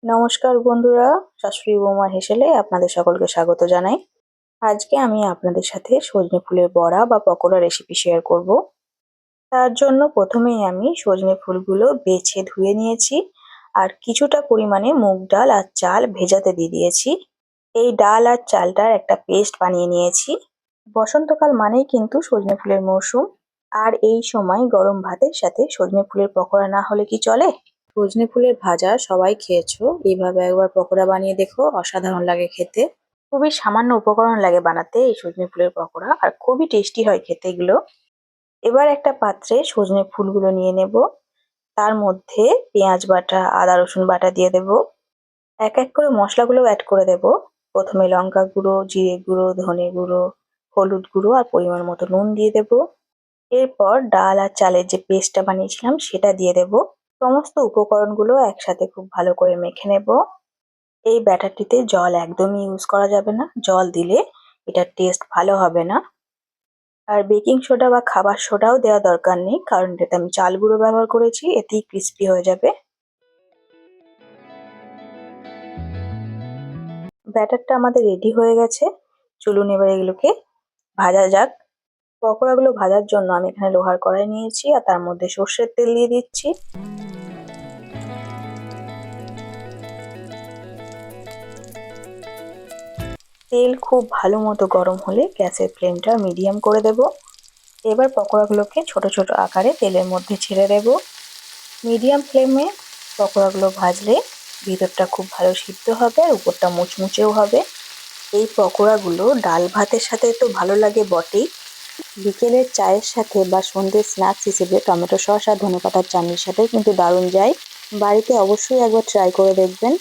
নমস্কার বন্ধুরা, শাশুড়ি বৌমার হেসেলে আপনাদের সকলকে স্বাগত জানাই। আজকে আমি আপনাদের সাথে সজনে ফুলের বড়া বা পকোড়া রেসিপি শেয়ার করব। তার জন্য প্রথমেই আমি সজনে ফুলগুলো বেছে ধুয়ে নিয়েছি আর কিছুটা পরিমাণে মুগ ডাল আর চাল ভেজাতে দিয়ে দিয়েছি। এই ডাল আর চালটার একটা পেস্ট বানিয়ে নিয়েছি। বসন্তকাল মানেই কিন্তু সজনে ফুলের মরশুম, আর এই সময় গরম ভাতের সাথে সজনে ফুলের পকোড়া না হলে কি চলে? সজনে ফুলের ভাজা সবাই খেয়েছো, এইভাবে একবার পকোড়া বানিয়ে দেখো, অসাধারণ লাগে খেতে। খুবই সামান্য উপকরণ লাগে বানাতে এই সজনে ফুলের পকোড়া, আর খুবই টেস্টি হয় খেতে এগুলো। এবার একটা পাত্রে সজনে ফুলগুলো নিয়ে নেব, তার মধ্যে পেঁয়াজ বাটা, আদা রসুন বাটা দিয়ে দেব। এক এক করে মশলাগুলো অ্যাড করে দেব। প্রথমে লঙ্কা গুঁড়ো, জিরে গুঁড়ো, ধনে গুঁড়ো, হলুদ গুঁড়ো আর পরিমাণ মতো নুন দিয়ে দেব। এরপর ডাল আর চালের যে পেস্টটা বানিয়েছিলাম সেটা দিয়ে দেব। সমস্ত উপকরণগুলো একসাথে খুব ভালো করে মেখে নেব। এই ব্যাটারটিতে জল একদমই ইউজ করা যাবে না, জল দিলে এটার টেস্ট ভালো হবে না। আর বেকিং সোডা বা খাবার সোডাও দেওয়া দরকার নেই, কারণ এটাতে আমি চাল গুঁড়ো ব্যবহার করেছি, এতেই ক্রিস্পি হয়ে যাবে। ব্যাটারটা আমাদের রেডি হয়ে গেছে, চলুন এবার এগুলোকে ভাজা যাক। পকোড়াগুলো ভাজার জন্য আমি এখানে লোহার কড়াই নিয়েছি আর তার মধ্যে সর্ষের তেল দিয়ে দিচ্ছি। তেল খুব ভালো মতো গরম হলে গ্যাসের ফ্লেমটা মিডিয়াম করে দেব। এবার পকোড়াগুলোকে ছোট ছোট আকারে তেলের মধ্যে ছেড়ে দেব। মিডিয়াম ফ্লেমে পকোড়াগুলো ভাজলে ভিতরটা খুব ভালো সিদ্ধ হবে আর উপরটা মুচমুচেও হবে। এই পকোড়াগুলো ডাল ভাতের সাথে তো ভালো লাগে বটেই, বিকেলের চায়ের সাথে বা সন্ধ্যের স্ন্যাক্স হিসেবে টমেটো সস আর ধনেপাতার চাটনির সাথেও কিন্তু দারুণ যায়। বাড়িতে অবশ্যই একবার ট্রাই করে দেখবেন।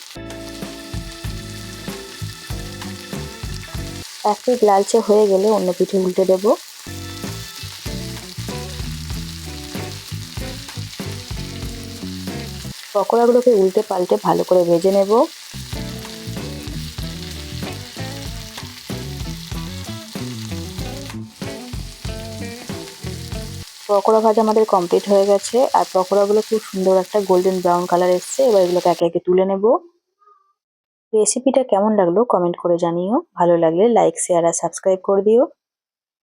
এক পিঠ লালচে হয়ে গেলে অন্য পিঠে উল্টে দেব। পকোড়াগুলোকে উল্টে পাল্টে ভালো করে ভেজে নেব। পকোড়া ভাজা আমাদের কমপ্লিট হয়ে গেছে আর পকোড়াগুলো খুব সুন্দর একটা গোল্ডেন ব্রাউন কালার এসছে। এবার এগুলোকে একে একে তুলে নেব। রেসিপিটা কেমন লাগলো কমেন্ট করে জানিও, ভালো লাগলে লাইক, শেয়ার আর সাবস্ক্রাইব করে দিও।